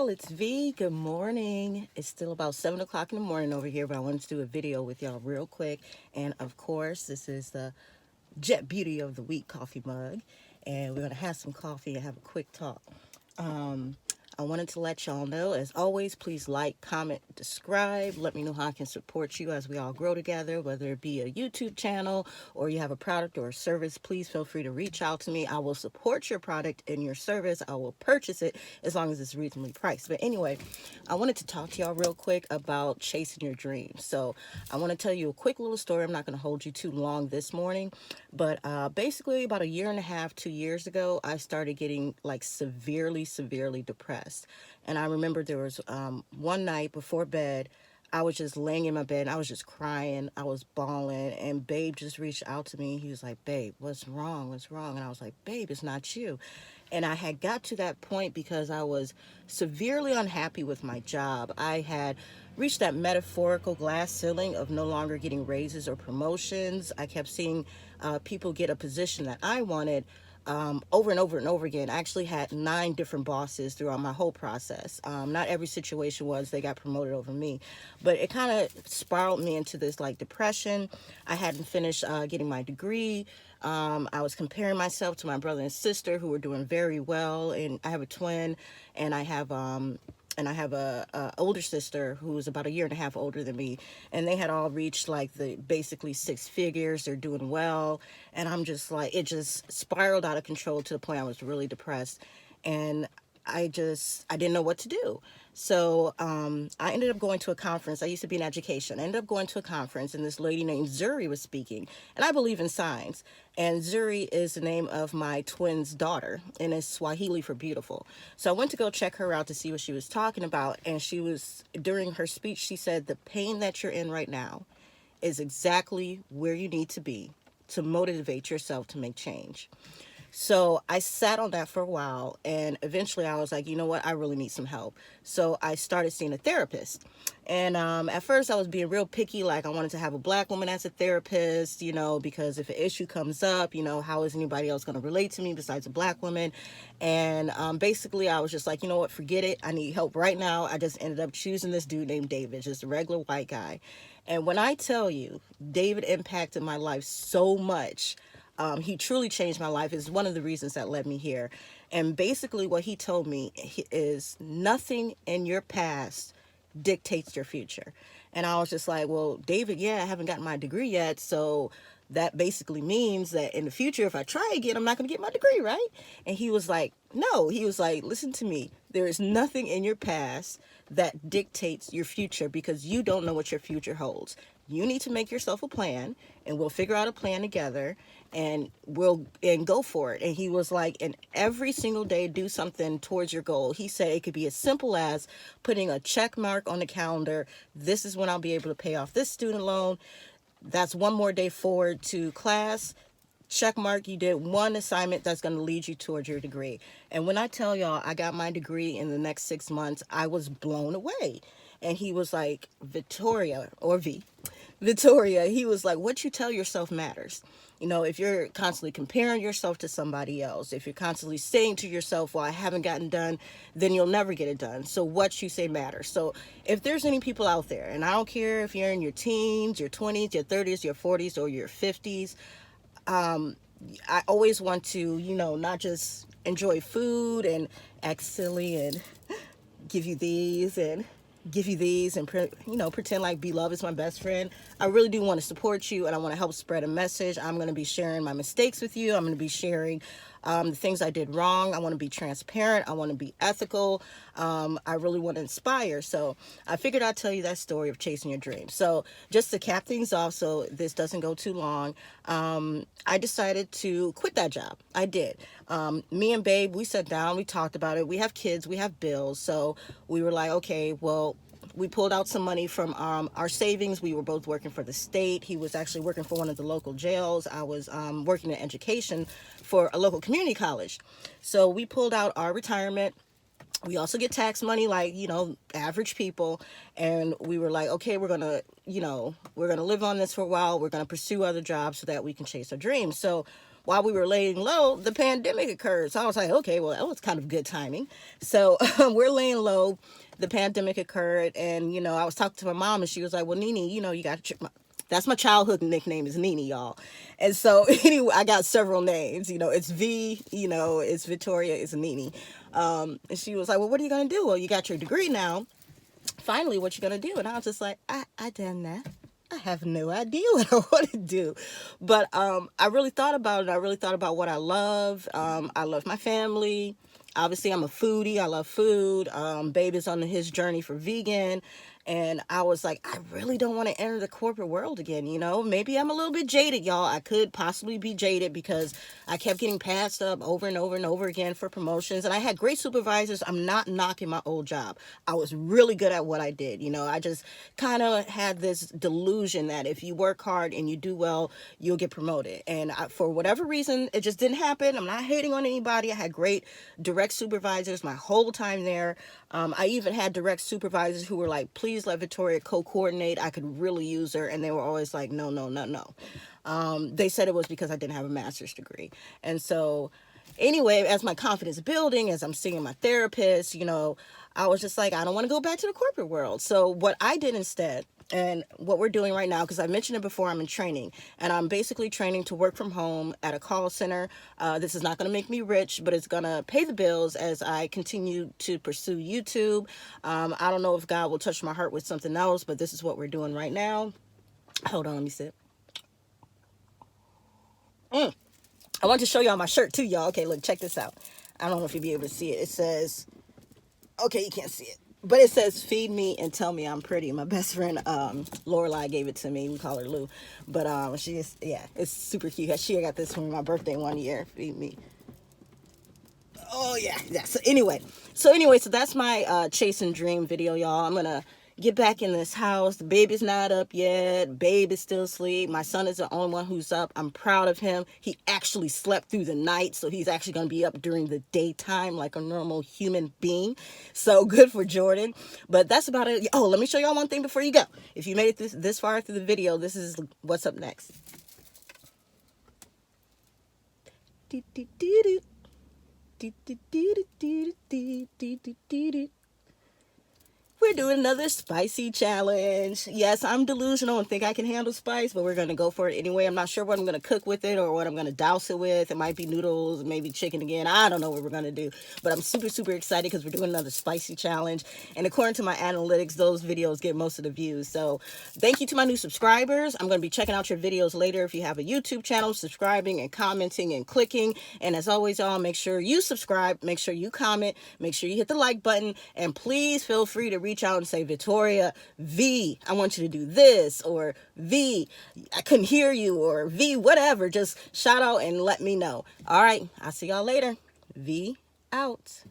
it's V. Good morning. It's still about 7 o'clock in the morning over here, but I wanted to do a video with y'all real quick. And of course, this is the Jet Beauty of the Week coffee mug. And we're going to have some coffee and have a quick talk. Um, I wanted to let y'all know, as always, please like, comment, subscribe. Let me know how I can support you as we all grow together, whether it be a YouTube channel or you have a product or a service. Please feel free to reach out to me. I will support your product and your service. I will purchase it as long as it's reasonably priced. But anyway, I wanted to talk to y'all real quick about chasing your dreams. So I want to tell you a quick little story. I'm not going to hold you too long this morning, but basically about a year and a half, 2 years ago, I started getting like severely depressed. And I remember there was one night before bed, I was just laying in my bed and I was just crying. I was bawling, and Babe just reached out to me. He was like, "Babe, what's wrong? What's wrong?" And I was like, "Babe, it's not you." And I had got to that point because I was severely unhappy with my job. I had reached that metaphorical glass ceiling of no longer getting raises or promotions. I kept seeing people get a position that I wanted over and over and over again. I actually had 9 different bosses throughout my whole process. Not every situation was they got promoted over me, but it kind of spiraled me into this like depression. I hadn't finished getting my degree. I was comparing myself to my brother and sister who were doing very well, and I have a twin, and I have a older sister who was about a year and a half older than me, and they had all reached like the basically 6 figures. They're doing well, and I'm just like, it just spiraled out of control to the point I was really depressed, and I didn't know what to do. So I ended up going to a conference. I used to be in education. I ended up going to a conference, and this lady named Zuri was speaking. And I believe in signs. And Zuri is the name of my twin's daughter, and it's Swahili for beautiful. So I went to go check her out to see what she was talking about. And during her speech, she said, "The pain that you're in right now is exactly where you need to be to motivate yourself to make change." So I sat on that for a while, and eventually I was like, you know what, I really need some help. So I started seeing a therapist. And at first I was being real picky, like I wanted to have a black woman as a therapist, because if an issue comes up, how is anybody else going to relate to me besides a black woman? And basically I was just like, you know what, forget it. I need help right now. I just ended up choosing this dude named David, just a regular white guy. And when I tell you, David impacted my life so much. He truly changed my life. Is one of the reasons that led me here. And basically what he told me is nothing in your past dictates your future. And I was just like, well, David, yeah, I haven't gotten my degree yet. So that basically means that in the future, if I try again, I'm not going to get my degree, right? And he was like, no, he was like, listen to me. There is nothing in your past that dictates your future because you don't know what your future holds. You need to make yourself a plan, and we'll figure out a plan together, and go for it. And he was like, and every single day do something towards your goal. He said it could be as simple as putting a check mark on the calendar. This is when I'll be able to pay off this student loan. That's one more day forward to class. Check mark, you did one assignment that's going to lead you towards your degree. And when I tell y'all I got my degree in the next 6 months, I was blown away. And he was like, Victoria, he was like, what you tell yourself matters. If you're constantly comparing yourself to somebody else, if you're constantly saying to yourself, well, I haven't gotten done, then you'll never get it done. So what you say matters. So if there's any people out there, and I don't care if you're in your teens, your 20s, your 30s, your 40s, or your 50s, I always want to, not just enjoy food and act silly and give you these and pretend like B-Love is my best friend. I really do want to support you, and I want to help spread a message. I'm going to be sharing my mistakes with you. I'm going to be sharing the things I did wrong. I want to be transparent. I want to be ethical. I really want to inspire. So I figured I'd tell you that story of chasing your dreams. So just to cap things off so this doesn't go too long, I decided to quit that job. I did. Me and Babe, we sat down, we talked about it. We have kids, we have bills. So we were like, okay, well, we pulled out some money from our savings. We were both working for the state. He was actually working for one of the local jails. I was working in education for a local community college. So we pulled out our retirement. We also get tax money like, you know, average people. And we were like, okay, we're going to, you know, we're going to live on this for a while. We're going to pursue other jobs so that we can chase our dreams. So while we were laying low, the pandemic occurred. So I was like, okay, well, that was kind of good timing. So we're laying low. The pandemic occurred. And, you know, I was talking to my mom and she was like, well, Nene, you know, you got to that's my childhood nickname is Nene, y'all. And so anyway, I got several names. You know, it's V, you know, it's Victoria, it's Nene. And she was like, well, what are you going to do? Well, you got your degree now. Finally, what you going to do? And I was just like, I done that. I have no idea what I want to do. But I really thought about it. I really thought about what I love. I love my family. Obviously, I'm a foodie. I love food. Baby's on his journey for vegan. And I was like, I really don't want to enter the corporate world again. You know, maybe I'm a little bit jaded, y'all. I could possibly be jaded because I kept getting passed up over and over and over again for promotions. And I had great supervisors. I'm not knocking my old job. I was really good at what I did. You know, I just kind of had this delusion that if you work hard and you do well, you'll get promoted. And for whatever reason, it just didn't happen. I'm not hating on anybody. I had great direct supervisors my whole time there. I even had direct supervisors who were like, please let Victoria co-coordinate. I could really use her. And they were always like, no, no, no, no. They said it was because I didn't have a master's degree. And so anyway, as my confidence building, as I'm seeing my therapist, you know, I was just like, I don't want to go back to the corporate world. So what I did instead, and what we're doing right now, because I mentioned it before, I'm in training, and I'm basically training to work from home at a call center. This is not going to make me rich, but it's going to pay the bills as I continue to pursue YouTube. I don't know if God will touch my heart with something else, but this is what we're doing right now. Hold on, let me sip. I want to show y'all my shirt too, y'all. Okay, look, check this out. I don't know if you'll be able to see it. It says, okay, you can't see it, but it says, feed me and tell me I'm pretty. My best friend, Lorelai, gave it to me. We call her Lou. But she is, yeah, it's super cute. She got this for my birthday one year. Feed me. Oh yeah, yeah. So that's my chasing dream video, y'all. I'm gonna get back in this house. The baby's not up yet. Babe is still asleep. My son is the only one who's up. I'm proud of him. He actually slept through the night, so he's actually gonna be up during the daytime like a normal human being. So good for Jordan. But that's about it. Oh, let me show y'all one thing before you go. If you made it this far through the video, this is what's up next. We're doing another spicy challenge. Yes, I'm delusional and think I can handle spice, but we're going to go for it anyway. I'm not sure what I'm going to cook with it or what I'm going to douse it with. It might be noodles, maybe chicken again. I don't know what we're going to do, but I'm super, super excited because we're doing another spicy challenge. And according to my analytics, those videos get most of the views. So thank you to my new subscribers. I'm going to be checking out your videos later. If you have a YouTube channel, subscribing and commenting and clicking. And as always, y'all, make sure you subscribe, make sure you comment, make sure you hit the like button, and please feel free to reach out and say, Victoria, V, I want you to do this, or V, I couldn't hear you, or V, whatever. Just shout out and let me know. All right, I'll see y'all later. V out.